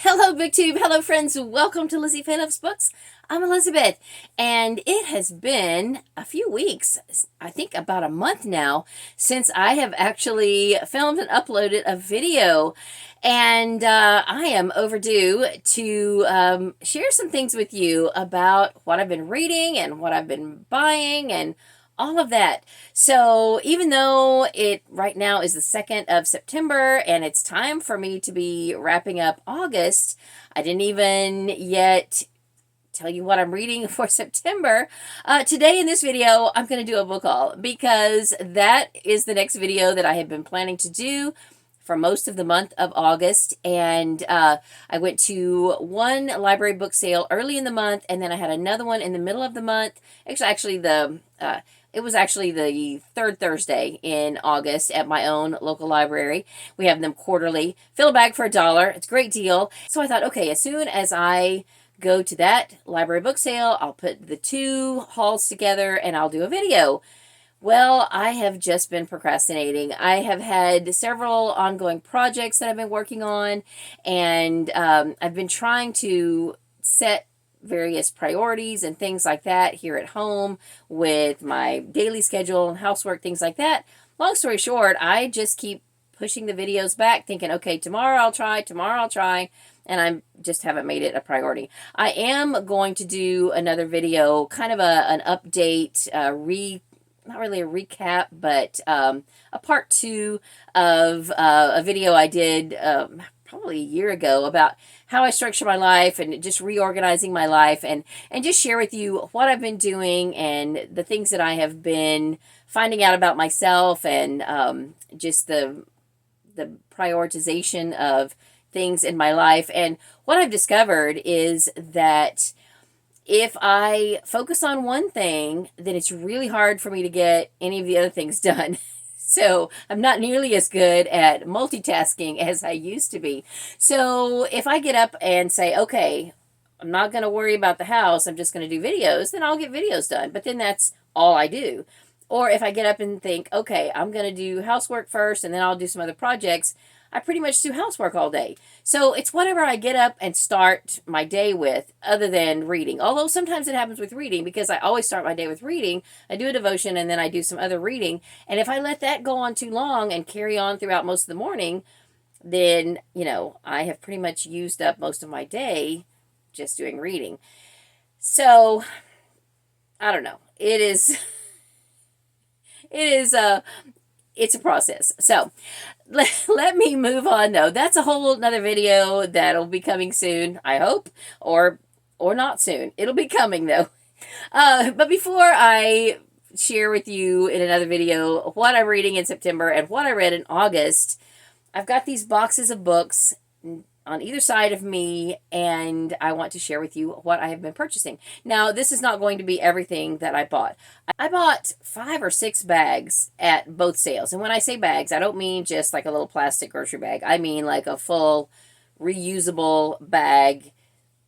Hello, BookTube. Hello, friends. Welcome to LizziefayeLovesBooks. I'm Elizabeth, and it has been a few weeks, I think about a month now, since I have actually filmed and uploaded a video. And I am overdue to share some things with you about what I've been reading and what I've been buying and all of that. So even though it right now is the 2nd of September and it's time for me to be wrapping up August, I didn't even yet tell you what I'm reading for September. Today in this video, I'm going to do a book haul because that is the next video that I have been planning to do for most of the month of August. And I went to one library book sale early in the month, and then I had another one in the middle of the month. It was actually the third Thursday in August at my own local library. We have them quarterly. Fill a bag for $1. It's a great deal. So I thought, okay, as soon as I go to that library book sale, I'll put the two hauls together and I'll do a video. Well, I have just been procrastinating. I have had several ongoing projects that I've been working on, and I've been trying to set various priorities and things like that here at home with my daily schedule and housework, things like that. Long story short, I just keep pushing the videos back, thinking, okay, tomorrow I'll try, and I just haven't made it a priority. I am going to do another video, kind of an update, not really a recap, but a part 2 of a video I did probably a year ago about how I structure my life and just reorganizing my life, and just share with you what I've been doing and the things that I have been finding out about myself, and just the prioritization of things in my life. And what I've discovered is that if I focus on one thing, then it's really hard for me to get any of the other things done. So I'm not nearly as good at multitasking as I used to be. So if I get up and say, okay, I'm not going to worry about the house, I'm just going to do videos, then I'll get videos done. But then that's all I do. Or if I get up and think, okay, I'm going to do housework first and then I'll do some other projects, I pretty much do housework all day. So it's whatever I get up and start my day with, other than reading. Although sometimes it happens with reading, because I always start my day with reading. I do a devotion and then I do some other reading. And if I let that go on too long and carry on throughout most of the morning, then, I have pretty much used up most of my day just doing reading. So, I don't know. It's a process. So let me move on, though. That's a whole nother video that'll be coming soon, I hope, or not soon. It'll be coming, though. But before I share with you in another video what I'm reading in September and what I read in August, I've got these boxes of books on either side of me, and I want to share with you what I have been purchasing. Now, this is not going to be everything that I bought. I bought 5 or 6 bags at both sales. And when I say bags, I don't mean just like a little plastic grocery bag. I mean like a full reusable bag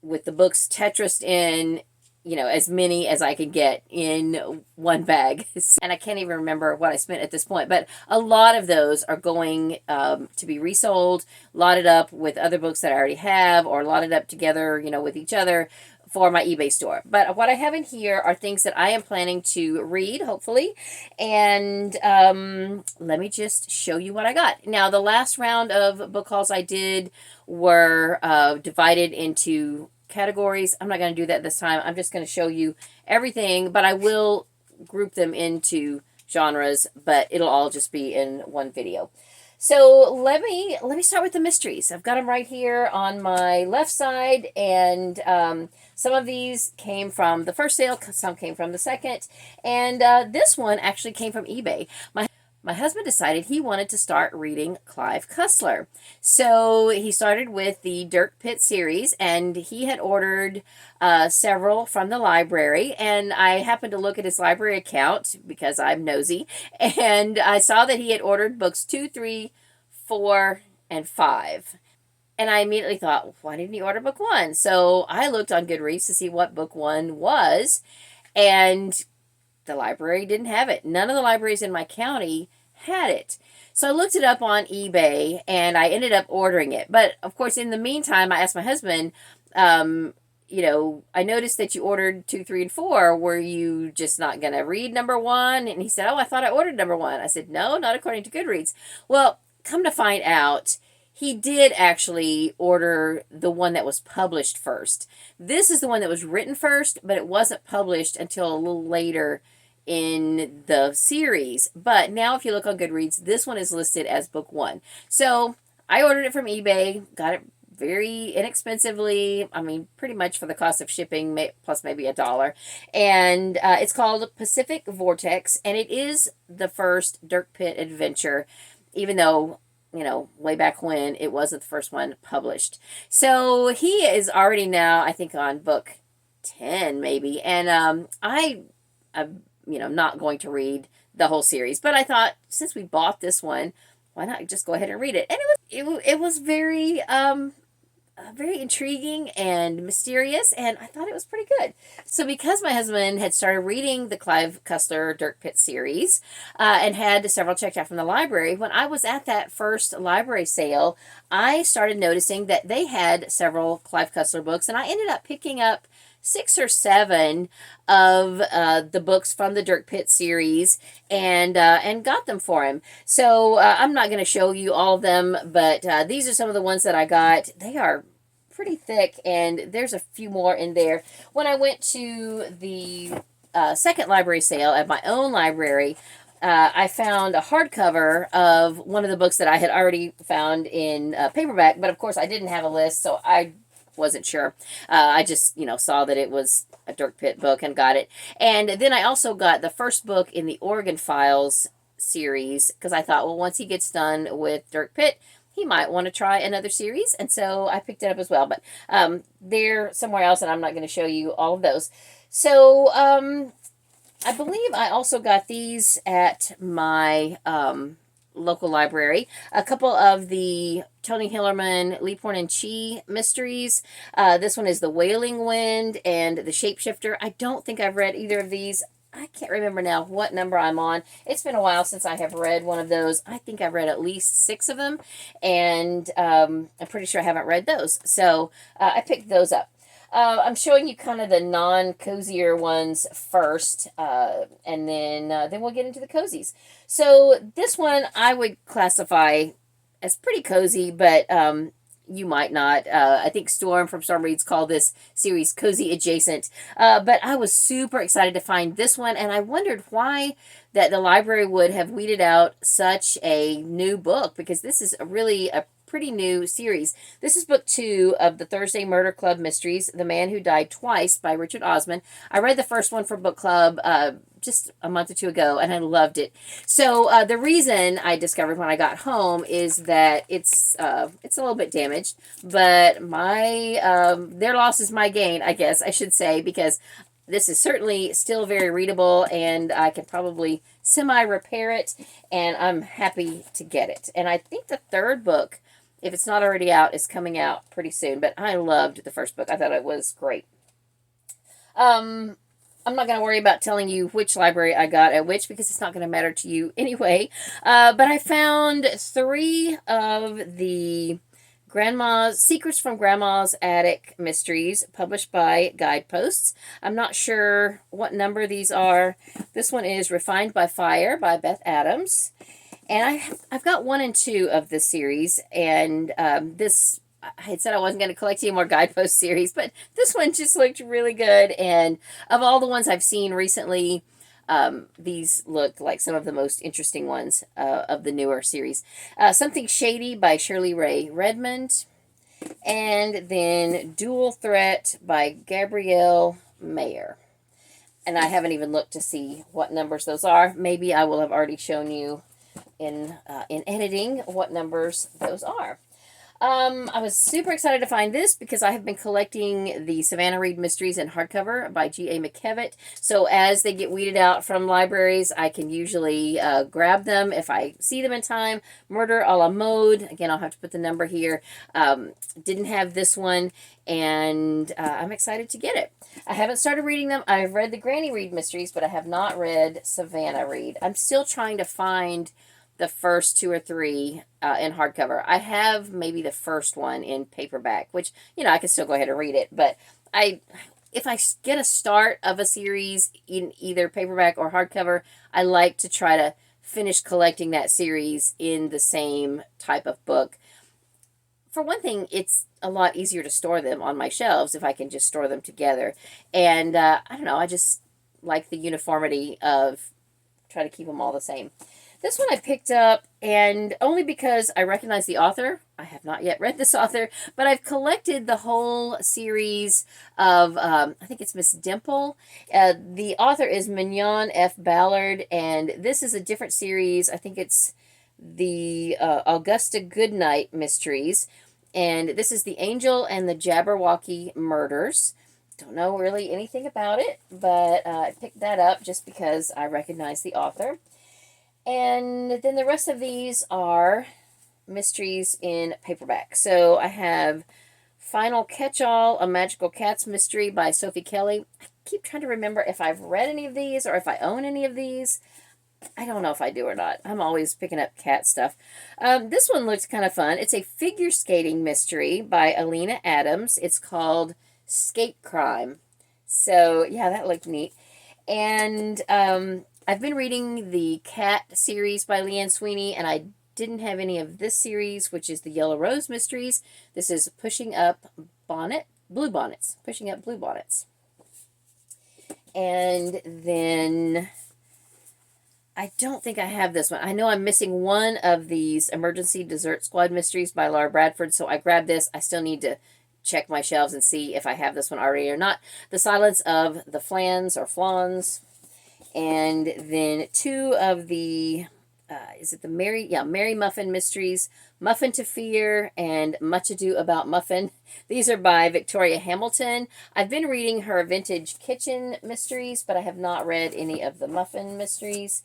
with the books Tetrised in, as many as I could get in one bag. And I can't even remember what I spent at this point, but a lot of those are going to be resold, lotted up with other books that I already have, or lotted up together, with each other for my eBay store. But what I have in here are things that I am planning to read, hopefully. And let me just show you what I got. Now, the last round of book hauls I did were divided into categories. I'm not going to do that this time. I'm just going to show you everything, but I will group them into genres, but it'll all just be in one video. So let me start with the mysteries. I've got them right here on my left side, and some of these came from the first sale, some came from the second, and this one actually came from eBay. My husband decided he wanted to start reading Clive Cussler. So he started with the Dirk Pitt series, and he had ordered several from the library. And I happened to look at his library account because I'm nosy, and I saw that he had ordered books 2, 3, 4, and 5. And I immediately thought, why didn't he order book 1? So I looked on Goodreads to see what book 1 was, and the library didn't have it. None of the libraries in my county had it. So I looked it up on eBay and I ended up ordering it. But of course, in the meantime, I asked my husband, you know, I noticed that you ordered 2, 3, and 4. Were you just not going to read number 1? And he said, oh, I thought I ordered number 1. I said, no, not according to Goodreads. Well, come to find out, he did actually order the one that was published first. This is the one that was written first, but it wasn't published until a little later in the series. But now if you look on Goodreads, this one is listed as book 1. So I ordered it from eBay, got it very inexpensively. I mean, pretty much for the cost of shipping, plus maybe $1. And it's called Pacific Vortex, and it is the first Dirk Pitt adventure, even though, you know, way back when it wasn't the first one published. So he is already now, I think, on book 10 maybe. And I'm, you know, not going to read the whole series, but I thought since we bought this one, why not just go ahead and read it? And it was very very intriguing and mysterious, and I thought it was pretty good. So because my husband had started reading the Clive Cussler Dirk Pitt series and had several checked out from the library, when I was at that first library sale, I started noticing that they had several Clive Cussler books, and I ended up picking up 6 or 7 of the books from the Dirk Pitt series and got them for him. So I'm not going to show you all of them, but these are some of the ones that I got. They are pretty thick, and there's a few more in there. When I went to the second library sale at my own library, I found a hardcover of one of the books that I had already found in paperback, but of course I didn't have a list, so I wasn't sure. I just, you know, saw that it was a Dirk Pitt book and got it. And then I also got the first book in the Oregon Files series because I thought, well, once he gets done with Dirk Pitt, he might want to try another series. And so I picked it up as well. But they're somewhere else, and I'm not going to show you all of those. So I believe I also got these at my local library. A couple of the Tony Hillerman, Leaphorn and Chi mysteries. This one is The Wailing Wind and The Shapeshifter. I don't think I've read either of these. I can't remember now what number I'm on. It's been a while since I have read one of those. I think I've read at least 6 of them, and I'm pretty sure I haven't read those. So I picked those up. I'm showing you kind of the non-cozier ones first, and then we'll get into the cozies. So this one I would classify as pretty cozy, but you might not. I think Storm from Storm Reads called this series cozy adjacent. But I was super excited to find this one, and I wondered why that the library would have weeded out such a new book, because this is really a pretty new series. This is book 2 of the Thursday Murder Club Mysteries, The Man Who Died Twice by Richard Osman. I read the first one for book club just a month or 2 ago, and I loved it. So the reason I discovered when I got home is that it's a little bit damaged, but my their loss is my gain, I guess I should say, because this is certainly still very readable, and I can probably semi-repair it, and I'm happy to get it. And I think the third book, if it's not already out, is coming out pretty soon, but I loved the first book. I thought it was great. I'm not going to worry about telling you which library I got at which, because it's not going to matter to you anyway. But I found 3 of the Secrets from Grandma's Attic mysteries published by Guideposts. I'm not sure what number these are. This one is Refined by Fire by Beth Adams. And I've got 1 and 2 of this series, and I had said I wasn't going to collect any more Guidepost series, but this one just looked really good, and of all the ones I've seen recently, these look like some of the most interesting ones of the newer series. Something Shady by Shirley Ray Redmond, and then Dual Threat by Gabrielle Mayer. And I haven't even looked to see what numbers those are. Maybe I will have already shown you in editing what numbers those are. I was super excited to find this because I have been collecting the Savannah Reed Mysteries in hardcover by G.A. McKevitt. So as they get weeded out from libraries, I can usually grab them if I see them in time. Murder a la Mode. Again, I'll have to put the number here. Didn't have this one, and I'm excited to get it. I haven't started reading them. I've read the Granny Reed Mysteries, but I have not read Savannah Reed. I'm still trying to find the first 2 or 3 in hardcover. I have maybe the first one in paperback, which, you know, I can still go ahead and read it. But if I get a start of a series in either paperback or hardcover, I like to try to finish collecting that series in the same type of book. For one thing, it's a lot easier to store them on my shelves if I can just store them together. And I don't know, I just like the uniformity of try to keep them all the same. This one I picked up, and only because I recognize the author. I have not yet read this author, but I've collected the whole series of, I think it's Miss Dimple. The author is Mignon F. Ballard, and this is a different series. I think it's the Augusta Goodnight Mysteries, and this is The Angel and the Jabberwocky Murders. Don't know really anything about it, but I picked that up just because I recognize the author. And then the rest of these are mysteries in paperback. So I have Final Catch-All, A Magical Cats Mystery by Sophie Kelly. I keep trying to remember if I've read any of these or if I own any of these. I don't know if I do or not. I'm always picking up cat stuff. This one looks kind of fun. It's a figure skating mystery by Alina Adams. It's called Skate Crime. So, yeah, that looked neat. And I've been reading the Cat series by Leanne Sweeney, and I didn't have any of this series, which is the Yellow Rose Mysteries. This is Pushing Up Blue Bonnets. Pushing Up Blue Bonnets. And then I don't think I have this one. I know I'm missing one of these Emergency Dessert Squad Mysteries by Laura Bradford, so I grabbed this. I still need to check my shelves and see if I have this one already or not. The Silence of the Flans or Flans. And then 2 of the, is it the Mary Muffin Mysteries, Muffin to Fear, and Much Ado About Muffin. These are by Victoria Hamilton. I've been reading her Vintage Kitchen Mysteries, but I have not read any of the Muffin Mysteries.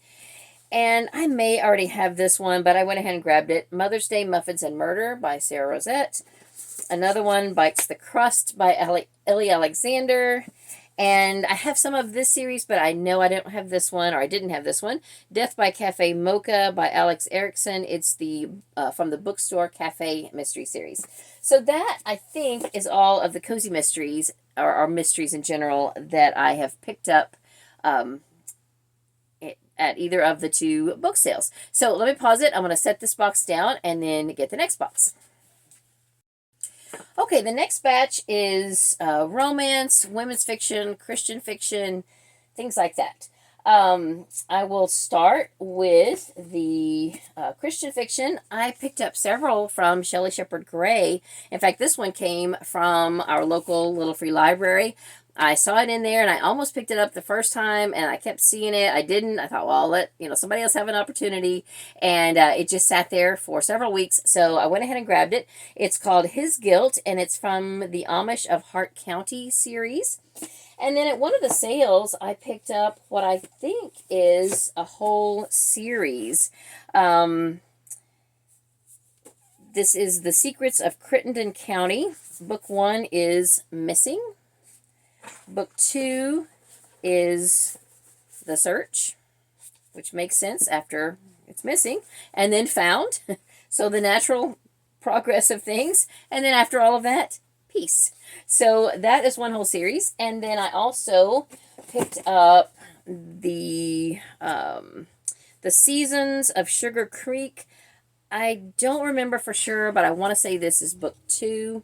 And I may already have this one, but I went ahead and grabbed it. Mother's Day Muffins and Murder by Sarah Rosette. Another one, Bites the Crust by Ellie Alexander. And I have some of this series, but I know I don't have this one, or I didn't have this one. Death by Cafe Mocha by Alex Erickson. It's the from the Bookstore Cafe Mystery Series. So that, I think, is all of the cozy mysteries, or mysteries in general, that I have picked up at either of the 2 book sales. So let me pause it. I'm going to set this box down and then get the next box. Okay, the next batch is romance, women's fiction, Christian fiction, things like that. I will start with the Christian fiction. I picked up several from Shelley Shepherd Gray. In fact, this one came from our local little free library. I saw it in there, and I almost picked it up the first time, and I kept seeing it. I didn't. I thought, well, I'll let somebody else have an opportunity, and it just sat there for several weeks, so I went ahead and grabbed it. It's called His Guilt, and it's from the Amish of Hart County series. And then at one of the sales, I picked up what I think is a whole series. This is The Secrets of Crittenden County. Book 1 is Missing. Book 2 is The Search, which makes sense after it's missing, and then Found. So the natural progress of things. And then after all of that, peace. So that is one whole series. And then I also picked up the Seasons of Sugar Creek. I don't remember for sure, but I want to say this is book 2,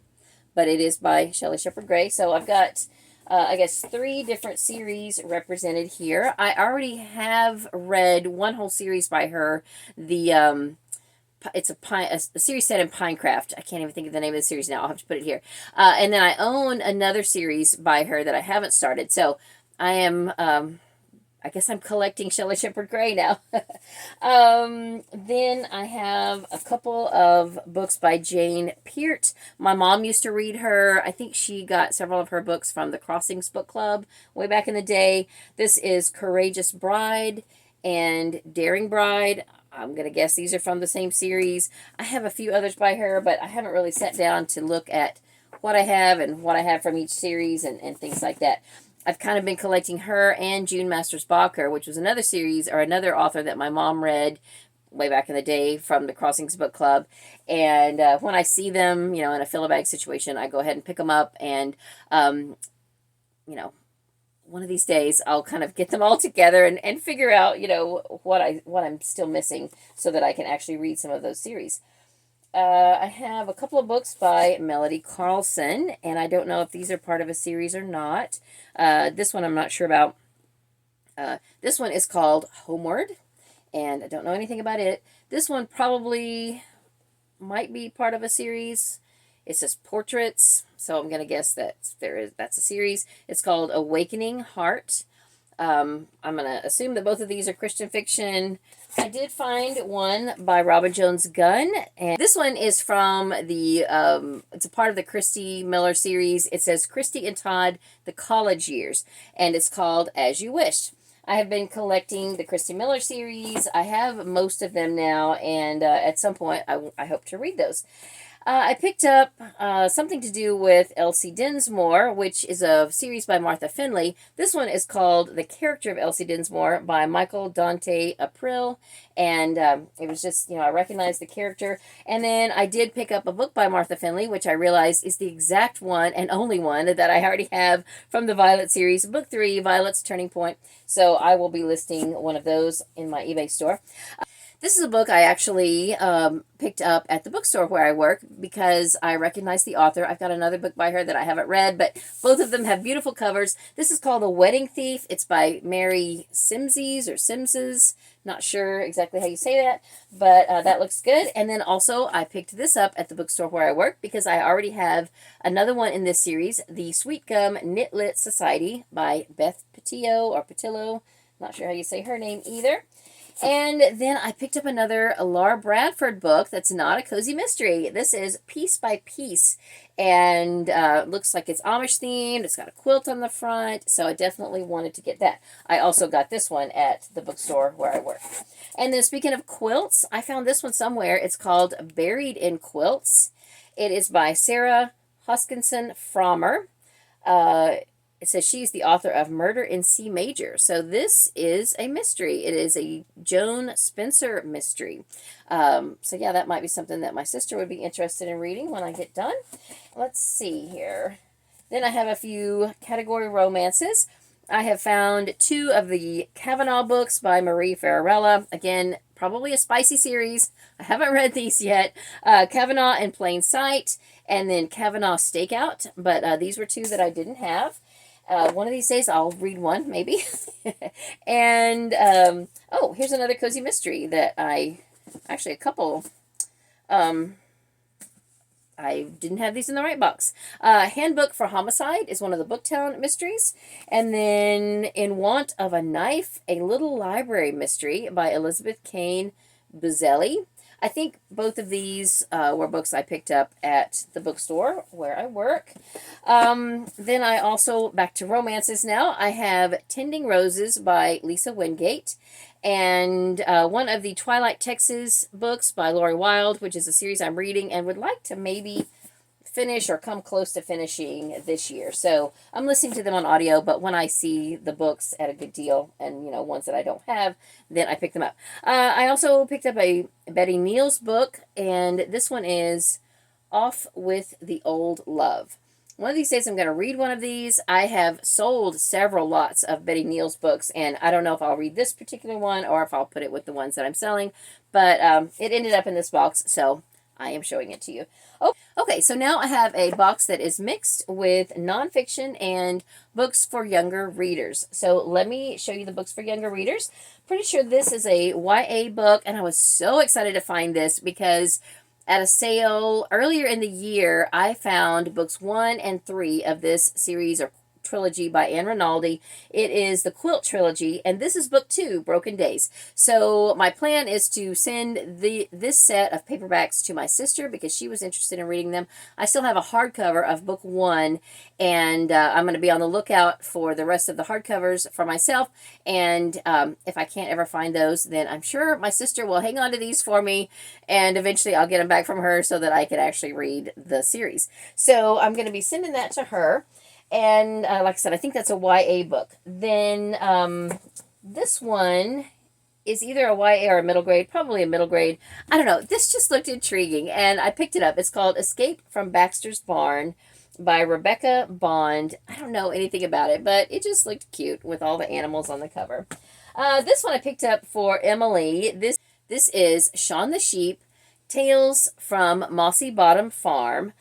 but it is by Shelley Shepherd Gray. So I've got I guess 3 different series represented here. I already have read one whole series by her. It's a series set in Pinecraft. I can't even think of the name of the series now. I'll have to put it here. And then I own another series by her that I haven't started. So I am, I guess I'm collecting Shelley Shepherd Gray now. Then I have a couple of books by Jane Peart. My mom used to read her. I think she got several of her books from the Crossings Book Club way back in the day. This is Courageous Bride and Daring Bride. I'm going to guess these are from the same series. I have a few others by her, but I haven't really sat down to look at what I have and what I have from each series and things like that. I've kind of been collecting her and June Masters Bacher, which was another series or another author that my mom read way back in the day from the Crossings Book Club. And when I see them, in a fill-a-bag situation, I go ahead and pick them up. And, one of these days I'll kind of get them all together and figure out, what I'm still missing so that I can actually read some of those series. I have a couple of books by Melody Carlson, and I don't know if these are part of a series or not. This one I'm not sure about. This one is called Homeward, and I don't know anything about it. This one probably might be part of a series. It says portraits, so I'm going to guess that that's a series. It's called Awakening Heart. I'm going to assume that both of these are Christian fiction. I did find one by Robin Jones Gunn, and this one is from the, it's a part of the Christy Miller series. It says Christy and Todd, The College Years, and it's called As You Wish. I have been collecting the Christy Miller series. I have most of them now, and at some point I hope to read those. I picked up something to do with Elsie Dinsmore, which is a series by Martha Finley. This one is called The Character of Elsie Dinsmore by Michael Dante April. And it was just, I recognized the character. And then I did pick up a book by Martha Finley, which I realized is the exact one and only one that I already have from the Violet series, Book 3, Violet's Turning Point. So I will be listing one of those in my eBay store. This is a book I actually picked up at the bookstore where I work because I recognize the author. I've got another book by her that I haven't read, but both of them have beautiful covers. This is called The Wedding Thief. It's by Mary Simses or Simses. Not sure exactly how you say that, but that looks good. And then also I picked this up at the bookstore where I work because I already have another one in this series, The Sweet Gum Knit Lit Society by Beth Patillo or Patillo. Not sure how you say her name either. And then I picked up another Laura Bradford book that's not a cozy mystery. This is Piece by Piece, and looks like it's Amish themed. It's got a quilt on the front, so I definitely wanted to get that. I also got this one at the bookstore where I work. And then speaking of quilts, I found this one somewhere. It's called Buried in Quilts. It is by Sarah Hoskinson Frommer. It says she's the author of Murder in C Major. So this is a mystery. It is a Joan Spencer mystery. So yeah, that might be something that my sister would be interested in reading when I get done. Let's see here. Then I have a few category romances. I have found 2 of the Kavanaugh books by Marie Fararella. Again, probably a spicy series. I haven't read these yet. Kavanaugh in Plain Sight, and then Kavanaugh Stakeout. But these were 2 that I didn't have. One of these days I'll read one, maybe. And, oh, here's another cozy mystery that actually a couple, I didn't have these in the right box. Handbook for Homicide is one of the Booktown mysteries. And then In Want of a Knife, a Little Library Mystery by Elizabeth Kane Buzelli. I think both of these were books I picked up at the bookstore where I work. Then I also, back to romances now, I have Tending Roses by Lisa Wingate, and one of the Twilight Texas books by Lori Wilde, which is a series I'm reading and would like to maybe finish or come close to finishing this year. So I'm listening to them on audio, but when I see the books at a good deal and, ones that I don't have, then I pick them up. I also picked up a Betty Neal's book, and this one is Off with the Old Love. One of these days I'm going to read one of these. I have sold several lots of Betty Neal's books, and I don't know if I'll read this particular one or if I'll put it with the ones that I'm selling, but it ended up in this box, so I am showing it to you. Oh, okay, so now I have a box that is mixed with nonfiction and books for younger readers. So let me show you the books for younger readers. Pretty sure this is a YA book, and I was so excited to find this because at a sale earlier in the year, I found books 1 and 3 of this series or trilogy by Anne Rinaldi. It is the Quilt Trilogy, and this is book 2, Broken Days. So my plan is to send this set of paperbacks to my sister because she was interested in reading them. I still have a hardcover of book 1, and I'm going to be on the lookout for the rest of the hardcovers for myself, and if I can't ever find those, then I'm sure my sister will hang on to these for me, and eventually I'll get them back from her so that I can actually read the series. So I'm going to be sending that to her. And like I said, I think that's a YA book. Then this one is either a YA or a middle grade, probably a middle grade. I don't know. This just looked intriguing, and I picked it up. It's called Escape from Baxter's Barn by Rebecca Bond. I don't know anything about it, but it just looked cute with all the animals on the cover. This one I picked up for Emily. This is Shaun the Sheep, Tales from Mossy Bottom Farm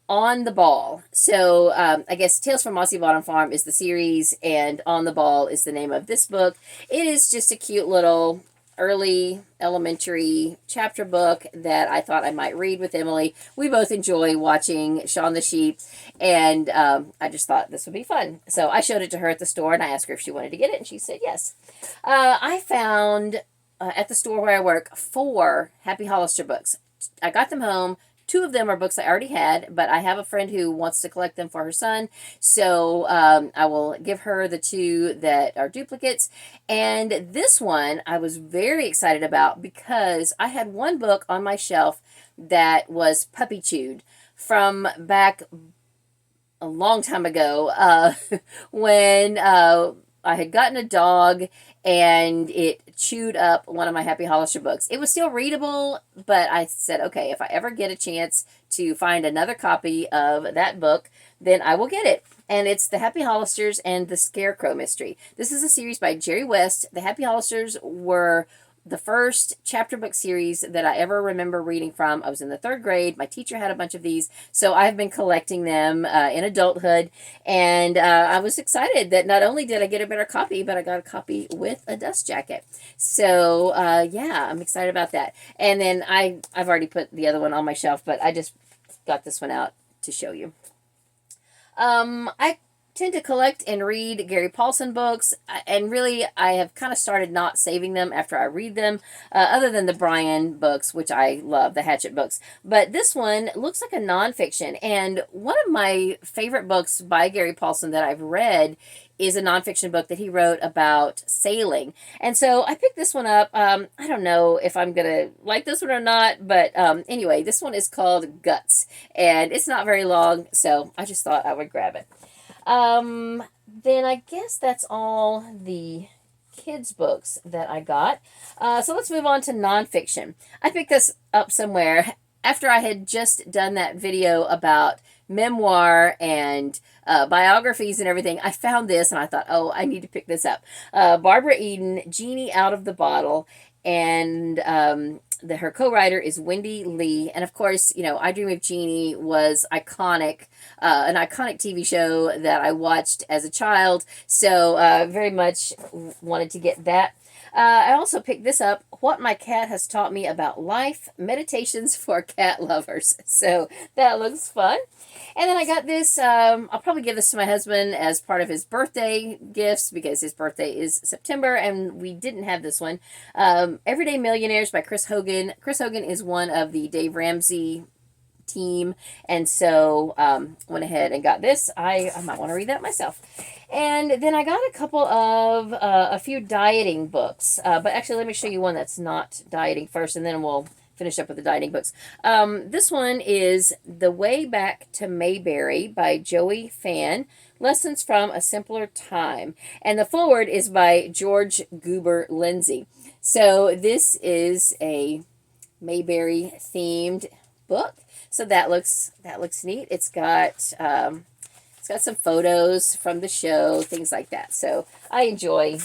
on the Ball. So I guess Tales from Mossy Bottom Farm is the series, and On the Ball is the name of this book. It is just a cute little early elementary chapter book that I thought I might read with Emily. We both enjoy watching Shaun the Sheep, and I just thought this would be fun. So I showed it to her at the store, and I asked her if she wanted to get it, and she said yes. I found at the store where I work 4 Happy Hollister books. I got them home. 2 of them are books I already had, but I have a friend who wants to collect them for her son, so I will give her the 2 that are duplicates. And this one I was very excited about because I had one book on my shelf that was puppy chewed from back a long time ago when I had gotten a dog and it chewed up one of my Happy Hollister books. It was still readable, but I said, okay, if I ever get a chance to find another copy of that book, then I will get it. And it's The Happy Hollisters and the Scarecrow Mystery. This is a series by Jerry West. The Happy Hollisters were the first chapter book series that I ever remember reading from. I was in the 3rd grade. My teacher had a bunch of these, so I've been collecting them in adulthood, and I was excited that not only did I get a better copy, but I got a copy with a dust jacket. So yeah, I'm excited about that. And then I've already put the other one on my shelf, but I just got this one out to show you. I tend to collect and read Gary Paulson books, and really I have kind of started not saving them after I read them, other than the Brian books, which I love, the Hatchet books. But this one looks like a nonfiction, and one of my favorite books by Gary Paulson that I've read is a nonfiction book that he wrote about sailing. And so I picked this one up. I don't know if I'm going to like this one or not, but anyway, this one is called Guts, and it's not very long, so I just thought I would grab it. Then I guess that's all the kids' books that I got. So let's move on to nonfiction. I picked this up somewhere after I had just done that video about memoir and biographies and everything. I found this and I thought, oh, I need to pick this up. Barbara Eden, Genie Out of the Bottle, and her co-writer is Wendy Lee. And of course, you know, I Dream of Jeannie was iconic, an iconic TV show that I watched as a child. So very much wanted to get that. I also picked this up, What My Cat Has Taught Me About Life, Meditations for Cat Lovers. So that looks fun. And then I got this, I'll probably give this to my husband as part of his birthday gifts because his birthday is September and we didn't have this one. Everyday Millionaires by Chris Hogan. Chris Hogan is one of the Dave Ramsey team, and so went ahead and got this. I might want to read that myself. And then I got a couple of a few dieting books, but actually let me show you one that's not dieting first, and then we'll finish up with the dieting books. This one is The Way Back to Mayberry by Joey Fan, Lessons from a Simpler Time, and the foreword is by George Goober Lindsay. So this is a Mayberry themed book. So that looks neat. It's got some photos from the show, things like that. So I enjoy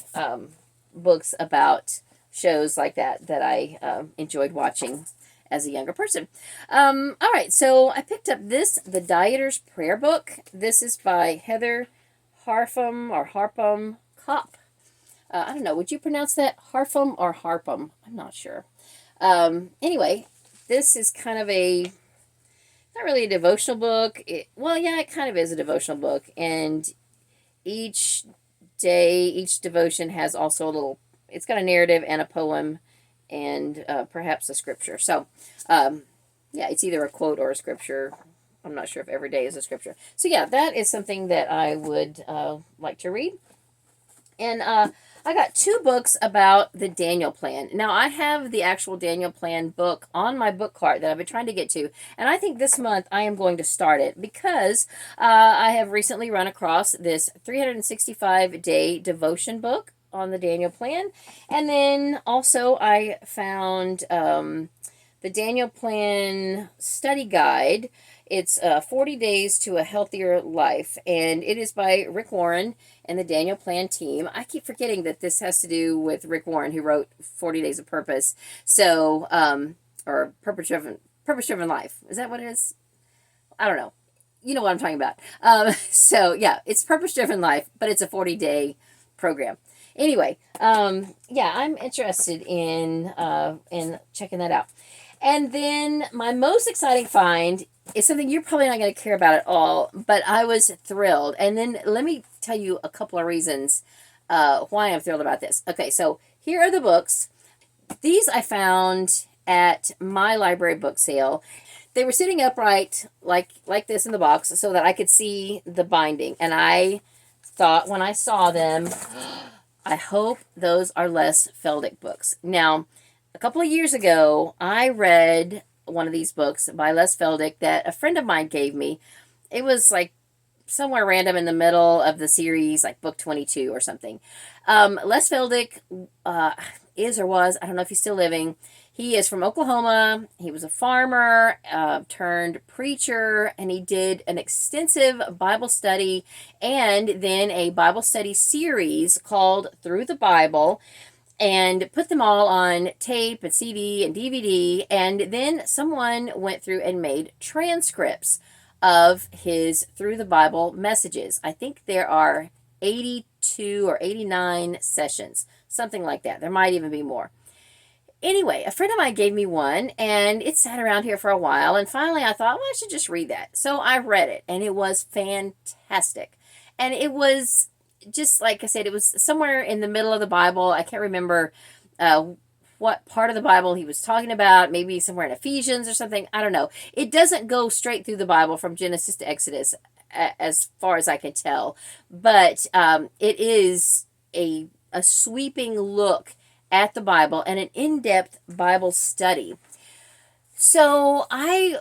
books about shows like that I enjoyed watching as a younger person. All right, so I picked up this, The Dieter's Prayer Book. This is by Heather Harpham Kopp. I don't know, would you pronounce that Harpham or Harpham? I'm not sure. Anyway, this is kind of not really a devotional book. Well, yeah, it kind of is a devotional book. And each day, each devotion has also a little, it's got a narrative and a poem and perhaps a scripture. So, yeah, it's either a quote or a scripture. I'm not sure if every day is a scripture. So, yeah, that is something that I would like to read. And I got 2 books about the Daniel Plan. Now, I have the actual Daniel Plan book on my book cart that I've been trying to get to. And I think this month I am going to start it because I have recently run across this 365-day devotion book on the Daniel plan. And then also I found the Daniel Plan study guide. It's 40 Days to a Healthier Life, and it is by Rick Warren and the Daniel Plan team. I keep forgetting that this has to do with Rick Warren, who wrote 40 Days of Purpose. So, or Purpose-Driven Life. Is that what it is? I don't know. You know what I'm talking about. So, yeah, it's Purpose-Driven Life, but it's a 40-day program. Anyway, yeah, I'm interested in checking that out. And then my most exciting find is something you're probably not going to care about at all, but I was thrilled. And then let me tell you a couple of reasons why I'm thrilled about this. Okay, so here are the books. These I found at my library book sale. They were sitting upright like this in the box so that I could see the binding. And I thought when I saw them, I hope those are Les Feldick books. Now, a couple of years ago, I read one of these books by Les Feldick that a friend of mine gave me. It was like somewhere random in the middle of the series, like book 22 or something. Les Feldick is or was, I don't know if he's still living. He is from Oklahoma. He was a farmer turned preacher, and he did an extensive Bible study and then a Bible study series called Through the Bible, and put them all on tape and CD and DVD. And then someone went through and made transcripts of his Through the Bible messages. I think there are 82 or 89 sessions, something like that. There might even be more. Anyway, a friend of mine gave me one, and it sat around here for a while, and finally I thought, well, I should just read that. So I read it, and it was fantastic. And it was just, like I said, it was somewhere in the middle of the Bible. I can't remember what part of the Bible he was talking about, maybe somewhere in Ephesians or something. I don't know. It doesn't go straight through the Bible from Genesis to Exodus, as far as I can tell, but it is a sweeping look at the Bible and an in-depth Bible study. So I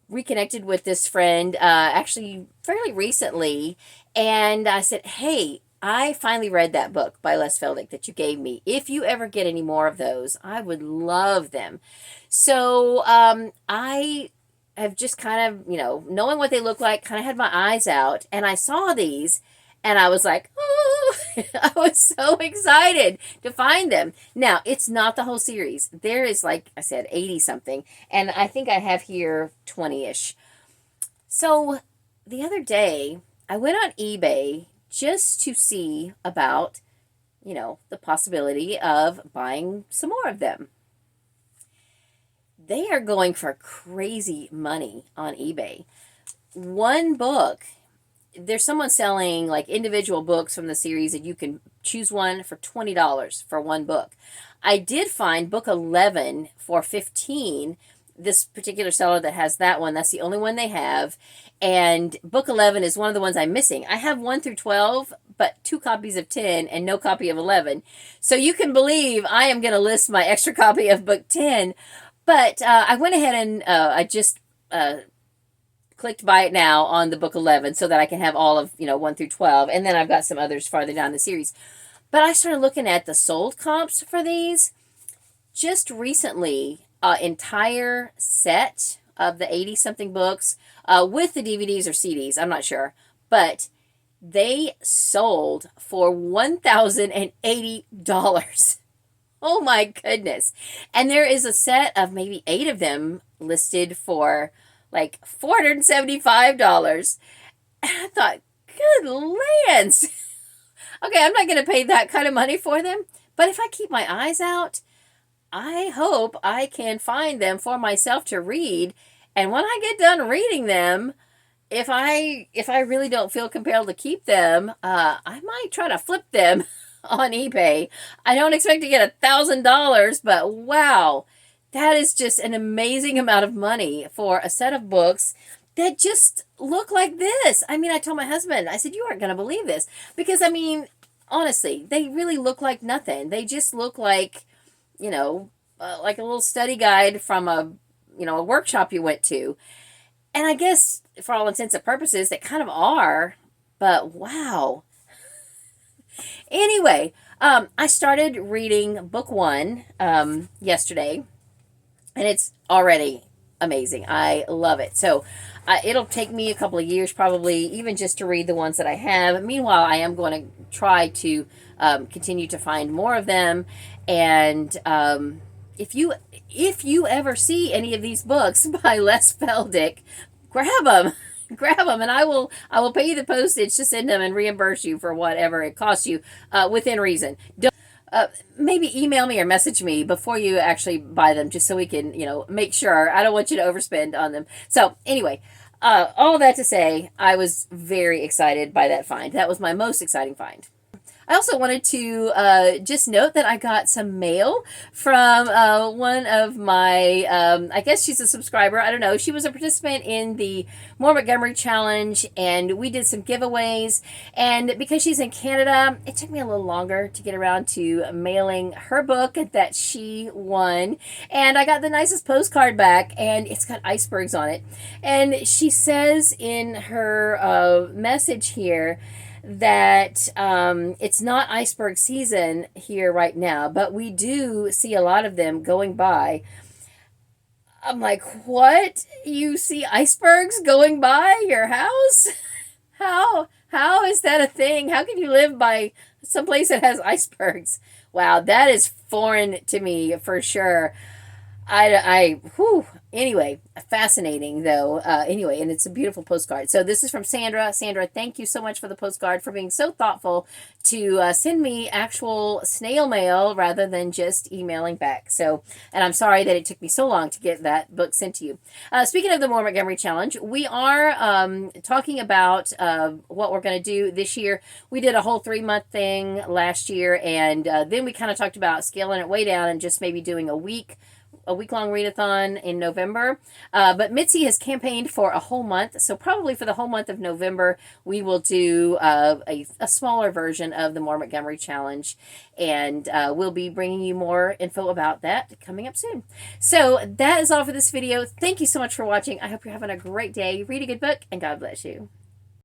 reconnected with this friend actually fairly recently, and I said, hey, I finally read that book by Les Feldick that you gave me. If you ever get any more of those, I would love them. So I have just kind of, knowing what they look like, kind of had my eyes out, and I saw these, and I was like, oh, I was so excited to find them. Now, it's not the whole series. There is, like I said, 80-something, and I think I have here 20-ish. So the other day, I went on eBay just to see about, the possibility of buying some more of them. They are going for crazy money on eBay. One book, there's someone selling like individual books from the series, and you can choose one for $20 for one book. I did find book 11 for $15. This particular seller that has that one, that's the only one they have. And book 11 is one of the ones I'm missing. I have 1 through 12, but 2 copies of 10 and no copy of 11. So you can believe I am going to list my extra copy of book 10. But I went ahead and I just clicked buy it now on the book 11 so that I can have all of, 1 through 12. And then I've got some others farther down the series. But I started looking at the sold comps for these. Just recently, entire set of the 80-something books with the DVDs or CDs, I'm not sure. But they sold for $1,080. Oh my goodness. And there is a set of maybe 8 of them listed for like $475. And I thought, good lands. Okay, I'm not going to pay that kind of money for them. But if I keep my eyes out, I hope I can find them for myself to read. And when I get done reading them, if I really don't feel compelled to keep them, I might try to flip them on eBay. I don't expect to get $1,000, but wow, that is just an amazing amount of money for a set of books that just look like this. I mean, I told my husband, I said, you aren't going to believe this. Because, I mean, honestly, they really look like nothing. They just look like, like a little study guide from a workshop you went to. And I guess, for all intents and purposes, they kind of are. But, wow. Anyway, I started reading book one yesterday, and it's already amazing. I love it. So it'll take me a couple of years, probably, even just to read the ones that I have. Meanwhile, I am going to try to continue to find more of them. And if you ever see any of these books by Les Feldick, grab them. Grab them, and I will pay you the postage to send them and reimburse you for whatever it costs you within reason. Don't maybe email me or message me before you actually buy them, just so we can, make sure. I don't want you to overspend on them. So anyway, all that to say, I was very excited by that find. That was my most exciting find. I also wanted to just note that I got some mail from one of my, I guess she's a subscriber. I don't know. She was a participant in the More Montgomery Challenge, and we did some giveaways. And because she's in Canada, it took me a little longer to get around to mailing her book that she won. And I got the nicest postcard back, and it's got icebergs on it. And she says in her message here that it's not iceberg season here right now, but we do see a lot of them going by. I'm like, what? You see icebergs going by your house? How is that a thing? How can you live by someplace that has icebergs? Wow, that is foreign to me for sure. Anyway, fascinating though. Anyway, and it's a beautiful postcard. So this is from Sandra. Sandra, thank you so much for the postcard, for being so thoughtful to send me actual snail mail rather than just emailing back. So, and I'm sorry that it took me so long to get that book sent to you. Speaking of the More Montgomery Challenge, we are talking about what we're going to do this year. We did a whole 3-month thing last year, and then we kind of talked about scaling it way down and just maybe doing a week-long readathon in November. But Mitzi has campaigned for a whole month, so probably for the whole month of November, we will do a smaller version of the More Montgomery Challenge, and we'll be bringing you more info about that coming up soon. So that is all for this video. Thank you so much for watching. I hope you're having a great day. Read a good book, and God bless you.